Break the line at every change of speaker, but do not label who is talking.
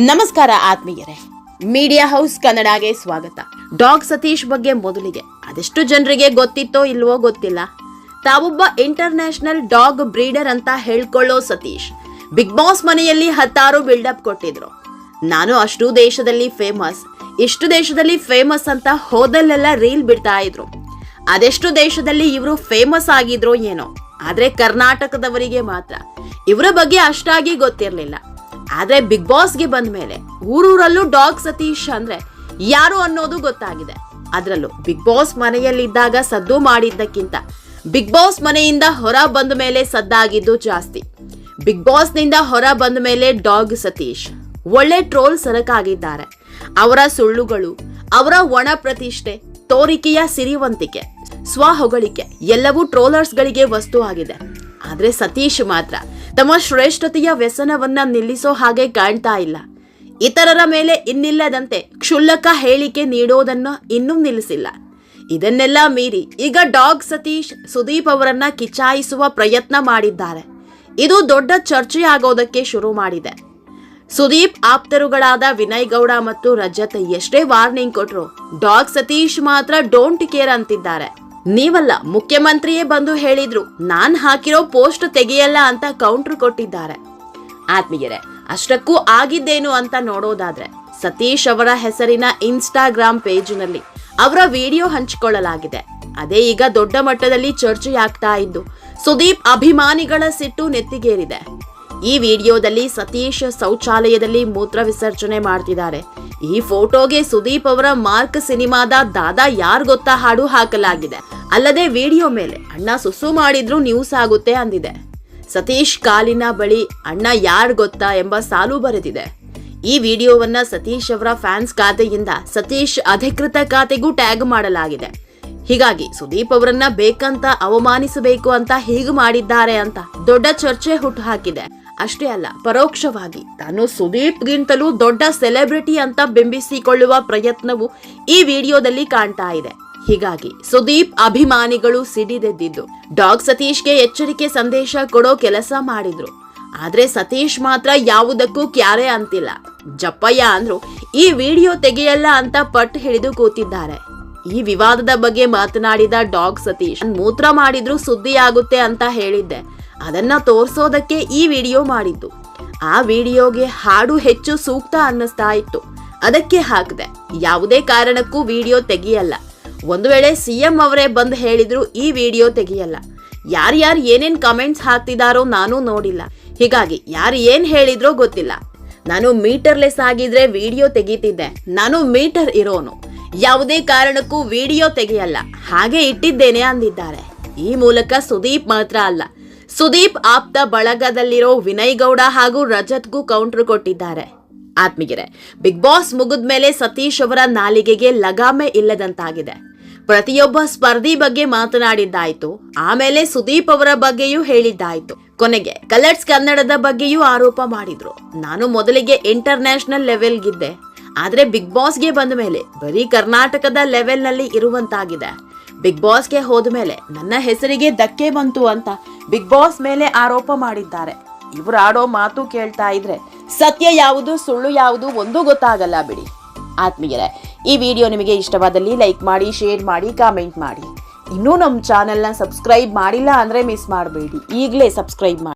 ನಮಸ್ಕಾರ ಆತ್ಮೀಯರೇ, media house ಕನ್ನಡಗೆ ಸ್ವಾಗತ. ಡಾಗ್ ಸತೀಶ್ ಬಗ್ಗೆ ಮೊದಲಿಗೆ ಅದೆಷ್ಟು ಜನರಿಗೆ ಗೊತ್ತಿತ್ತೋ ಇಲ್ವೋ ಗೊತ್ತಿಲ್ಲ. ತಾವೊಬ್ಬ ಇಂಟರ್ನ್ಯಾಷನಲ್ ಡಾಗ್ ಬ್ರೀಡರ್ ಅಂತ ಹೇಳ್ಕೊಳ್ಳೋ ಸತೀಶ್ ಬಿಗ್ ಬಾಸ್ ಮನೆಯಲ್ಲಿ 10 ಬಿಲ್ಡಪ್ ಕೊಟ್ಟಿದ್ರು. ನಾನು ಅಷ್ಟು ದೇಶದಲ್ಲಿ ಫೇಮಸ್, ಇಷ್ಟು ದೇಶದಲ್ಲಿ ಫೇಮಸ್ ಅಂತ ಹೋದಲ್ಲೆಲ್ಲ ರೀಲ್ ಬಿಡ್ತಾ ಇದ್ರು. ಅದೆಷ್ಟು ದೇಶದಲ್ಲಿ ಇವರು ಫೇಮಸ್ ಆಗಿದ್ರೋ ಏನೋ, ಆದ್ರೆ ಕರ್ನಾಟಕದವರಿಗೆ ಮಾತ್ರ ಇವರ ಬಗ್ಗೆ ಅಷ್ಟಾಗಿ ಗೊತ್ತಿರಲಿಲ್ಲ. ಆದ್ರೆ ಬಿಗ್ ಬಾಸ್ಗೆ ಬಂದ ಮೇಲೆ ಊರೂರಲ್ಲೂ ಡಾಗ್ ಸತೀಶ್ ಅಂದ್ರೆ ಯಾರು ಅನ್ನೋದು ಗೊತ್ತಾಗಿದೆ. ಅದರಲ್ಲೂ ಬಿಗ್ ಬಾಸ್ ಮನೆಯಲ್ಲಿದ್ದಾಗ ಸದ್ದು ಮಾಡಿದ್ದಕ್ಕಿಂತ ಬಿಗ್ ಬಾಸ್ ಮನೆಯಿಂದ ಹೊರ ಬಂದ ಮೇಲೆ ಸದ್ದಾಗಿದ್ದು ಜಾಸ್ತಿ. ಬಿಗ್ ಬಾಸ್ ನಿಂದ ಹೊರ ಬಂದ ಮೇಲೆ ಡಾಗ್ ಸತೀಶ್ ಒಳ್ಳೆ ಟ್ರೋಲ್ ಸರಕಾಗಿದ್ದಾರೆ. ಅವರ ಸುಳ್ಳುಗಳು, ಅವರ ಒಣ ಪ್ರತಿಷ್ಠೆ, ತೋರಿಕೆಯ ಸಿರಿವಂತಿಕೆ, ಸ್ವಹೊಗಳಿಕೆ ಎಲ್ಲವೂ ಟ್ರೋಲರ್ಸ್ಗಳಿಗೆ ವಸ್ತು ಆಗಿದೆ. ಆದ್ರೆ ಸತೀಶ್ ಮಾತ್ರ ತಮ್ಮ ಶ್ರೇಷ್ಠತೆಯ ವ್ಯಸನವನ್ನ ನಿಲ್ಲಿಸೋ ಹಾಗೆ ಕಾಣ್ತಾ ಇಲ್ಲ. ಇತರರ ಮೇಲೆ ಇನ್ನಿಲ್ಲದಂತೆ ಕ್ಷುಲ್ಲಕ ಹೇಳಿಕೆ ನೀಡೋದನ್ನ ಇನ್ನೂ ನಿಲ್ಲಿಸಿಲ್ಲ. ಇದನ್ನೆಲ್ಲ ಮೀರಿ ಈಗ ಡಾಗ್ ಸತೀಶ್ ಸುದೀಪ್ ಅವರನ್ನ ಕಿಚಾಯಿಸುವ ಪ್ರಯತ್ನ ಮಾಡಿದ್ದಾರೆ. ಇದು ದೊಡ್ಡ ಚರ್ಚೆಯಾಗೋದಕ್ಕೆ ಶುರು ಮಾಡಿದೆ. ಸುದೀಪ್ ಆಪ್ತರುಗಳಾದ ವಿನಯ್ ಗೌಡ ಮತ್ತು ರಜತ್ ಎಷ್ಟೇ ವಾರ್ನಿಂಗ್ ಕೊಟ್ರು, ಡಾಗ್ ಸತೀಶ್ ಮಾತ್ರ ಡೋಂಟ್ ಕೇರ್ ಅಂತಿದ್ದಾರೆ. ನೀವಲ್ಲ, ಮುಖ್ಯಮಂತ್ರಿಯೇ ಬಂದು ಹೇಳಿದ್ರು ನಾನ್ ಹಾಕಿರೋ ಪೋಸ್ಟ್ ತೆಗೆಯಲ್ಲ ಅಂತ ಕೌಂಟರ್ ಕೊಟ್ಟಿದ್ದಾರೆ. ಆತ್ಮೀಯರೇ, ಅಷ್ಟಕ್ಕೂ ಆಗಿದ್ದೇನು ಅಂತ ನೋಡೋದಾದ್ರೆ ಸತೀಶ್ ಅವರ ಹೆಸರಿನ ಇನ್ಸ್ಟಾಗ್ರಾಮ್ ಪೇಜ್ನಲ್ಲಿ ಅವರ ವಿಡಿಯೋ ಹಂಚಿಕೊಳ್ಳಲಾಗಿದೆ. ಅದೇ ಈಗ ದೊಡ್ಡ ಮಟ್ಟದಲ್ಲಿ ಚರ್ಚೆಯಾಗ್ತಾ ಇದ್ದು ಸುದೀಪ್ ಅಭಿಮಾನಿಗಳ ಸಿಟ್ಟು ನೆತ್ತಿಗೇರಿದೆ. ಈ ವಿಡಿಯೋದಲ್ಲಿ ಸತೀಶ್ ಶೌಚಾಲಯದಲ್ಲಿ ಮೂತ್ರ ವಿಸರ್ಜನೆ ಮಾಡ್ತಿದ್ದಾರೆ. ಈ ಫೋಟೋಗೆ ಸುದೀಪ್ ಅವರ ಮಾರ್ಕ್ ಸಿನಿಮಾದ ದಾದಾ ಯಾರ್ ಗೊತ್ತಾ ಹಾಡು ಹಾಕಲಾಗಿದೆ. ಅಲ್ಲದೆ ವಿಡಿಯೋ ಮೇಲೆ ಅಣ್ಣ ಸುಸು ಮಾಡಿದ್ರು ನ್ಯೂಸ್ ಆಗುತ್ತೆ ಅಂದಿದೆ. ಸತೀಶ್ ಕಾಲಿನ ಬಳಿ ಅಣ್ಣ ಯಾರ್ ಗೊತ್ತಾ ಎಂಬ ಸಾಲು ಬರೆದಿದೆ. ಈ ವಿಡಿಯೋವನ್ನ ಸತೀಶ್ ಅವರ ಫ್ಯಾನ್ಸ್ ಖಾತೆಯಿಂದ ಸತೀಶ್ ಅಧಿಕೃತ ಖಾತೆಗೂ ಟ್ಯಾಗ್ ಮಾಡಲಾಗಿದೆ. ಹೀಗಾಗಿ ಸುದೀಪ್ ಅವರನ್ನ ಬೇಕಂತ ಅವಮಾನಿಸಬೇಕು ಅಂತ ಹೀಗೆ ಮಾಡಿದ್ದಾರೆ ಅಂತ ದೊಡ್ಡ ಚರ್ಚೆ ಹುಟ್ಟುಹಾಕಿದೆ. ಅಷ್ಟೇ ಅಲ್ಲ, ಪರೋಕ್ಷವಾಗಿ ತಾನು ಸುದೀಪ್ಗಿಂತಲೂ ದೊಡ್ಡ ಸೆಲೆಬ್ರಿಟಿ ಅಂತ ಬಿಂಬಿಸಿಕೊಳ್ಳುವ ಪ್ರಯತ್ನವು ಈ ವಿಡಿಯೋದಲ್ಲಿ ಕಾಣ್ತಾ ಇದೆ. ಹೀಗಾಗಿ ಸುದೀಪ್ ಅಭಿಮಾನಿಗಳು ಸಿಡಿದೆದ್ದಿದ್ದು ಡಾಗ್ ಸತೀಶ್ಗೆ ಎಚ್ಚರಿಕೆ ಸಂದೇಶ ಕೊಡೋ ಕೆಲಸ ಮಾಡಿದ್ರು. ಆದ್ರೆ ಸತೀಶ್ ಮಾತ್ರ ಯಾವುದಕ್ಕೂ ಕ್ಯಾರೆ ಅಂತಿಲ್ಲ. ಜಪ್ಪಯ್ಯ ಅಂದ್ರು ಈ ವಿಡಿಯೋ ತೆಗೆಯಲ್ಲ ಅಂತ ಪಟ್ಟು ಹಿಡಿದು ಕೂತಿದ್ದಾರೆ. ಈ ವಿವಾದದ ಬಗ್ಗೆ ಮಾತನಾಡಿದ ಡಾಗ್ ಸತೀಶ್, ಮೂತ್ರ ಮಾಡಿದ್ರು ಸುದ್ದಿ ಆಗುತ್ತೆ ಅಂತ ಹೇಳಿದ್ದೆ, ಅದನ್ನ ತೋರ್ಸೋದಕ್ಕೆ ಈ ವಿಡಿಯೋ ಮಾಡಿದ್ದು. ಆ ವಿಡಿಯೋಗೆ ಹಾಡು ಹೆಚ್ಚು ಸೂಕ್ತ ಅನ್ನಿಸ್ತಾ ಇತ್ತು, ಅದಕ್ಕೆ ಹಾಕಿದೆ. ಯಾವುದೇ ಕಾರಣಕ್ಕೂ ವಿಡಿಯೋ ತೆಗಿಯಲ್ಲ. ಒಂದು ವೇಳೆ ಸಿಎಂ ಅವರೇ ಬಂದು ಹೇಳಿದ್ರು ಈ ವಿಡಿಯೋ ತೆಗಿಯಲ್ಲ. ಯಾರ್ಯಾರು ಏನೇನ್ ಕಮೆಂಟ್ಸ್ ಹಾಕ್ತಿದಾರೋ ನಾನು ನೋಡಿಲ್ಲ. ಹೀಗಾಗಿ ಯಾರು ಏನ್ ಹೇಳಿದ್ರೋ ಗೊತ್ತಿಲ್ಲ. ನಾನು ಮೀಟರ್ಲೆಸ್ ಆಗಿದ್ರೆ ವಿಡಿಯೋ ತೆಗೀತಿದ್ದೆ. ನಾನು ಮೀಟರ್ ಇರೋನು, ಯಾವುದೇ ಕಾರಣಕ್ಕೂ ವಿಡಿಯೋ ತೆಗೆಯಲ್ಲ, ಹಾಗೆ ಇಟ್ಟಿದ್ದೇನೆ ಅಂದಿದ್ದಾರೆ. ಈ ಮೂಲಕ ಸುದೀಪ್ ಮಾತ್ರ ಅಲ್ಲ, ಸುದೀಪ್ ಆಪ್ತ ಬಳಗದಲ್ಲಿರೋ ವಿನಯ್ ಗೌಡ ಹಾಗೂ ರಜತ್ಗೂ ಕೌಂಟರ್ ಕೊಟ್ಟಿದ್ದಾರೆ. ಆತ್ಮೀಯರೇ, ಬಿಗ್ ಬಾಸ್ ಮುಗಿದ್ಮೇಲೆ ಸತೀಶ್ ಅವರ ನಾಲಿಗೆಗೆ ಲಗಾಮೆ ಇಲ್ಲದಂತಾಗಿದೆ. ಪ್ರತಿಯೊಬ್ಬ ಸ್ಪರ್ಧಿ ಬಗ್ಗೆ ಮಾತನಾಡಿದ್ದಾಯ್ತು, ಆಮೇಲೆ ಸುದೀಪ್ ಅವರ ಬಗ್ಗೆಯೂ ಹೇಳಿದ್ದಾಯ್ತು, ಕೊನೆಗೆ ಕಲರ್ಸ್ ಕನ್ನಡದ ಬಗ್ಗೆಯೂ ಆರೋಪ ಮಾಡಿದ್ರು. ನಾನು ಮೊದಲಿಗೆ ಇಂಟರ್ನ್ಯಾಷನಲ್ ಲೆವೆಲ್ಗಿದ್ದೆ, ಆದ್ರೆ ಬಿಗ್ ಬಾಸ್ಗೆ ಬಂದ ಮೇಲೆ ಬರೀ ಕರ್ನಾಟಕದ ಲೆವೆಲ್ನಲ್ಲಿ ಇರುವಂತಾಗಿದೆ. ಬಿಗ್ ಬಾಸ್ಗೆ ಹೋದ ಮೇಲೆ ನನ್ನ ಹೆಸರಿಗೆ ಧಕ್ಕೆ ಬಂತು ಅಂತ ಬಿಗ್ ಬಾಸ್ ಮೇಲೆ ಆರೋಪ ಮಾಡಿದ್ದಾರೆ. ಇವ್ರು ಆಡೋ ಮಾತು ಕೇಳ್ತಾ ಇದ್ರೆ ಸತ್ಯ ಯಾವುದು ಸುಳ್ಳು ಯಾವುದು ಒಂದು ಗೊತ್ತಾಗಲ್ಲ ಬಿಡಿ. ಆತ್ಮೀಯರೇ, ಈ ವಿಡಿಯೋ ನಿಮಗೆ ಇಷ್ಟವಾದಲ್ಲಿ ಲೈಕ್ ಮಾಡಿ, ಶೇರ್ ಮಾಡಿ, ಕಾಮೆಂಟ್ ಮಾಡಿ. ಇನ್ನೂ ನಮ್ಮ ಚಾನೆಲ್ನ ಸಬ್ಸ್ಕ್ರೈಬ್ ಮಾಡಿಲ್ಲ ಅಂದ್ರೆ ಮಿಸ್ ಮಾಡಬೇಡಿ, ಈಗಲೇ ಸಬ್ಸ್ಕ್ರೈಬ್ ಮಾಡಿ.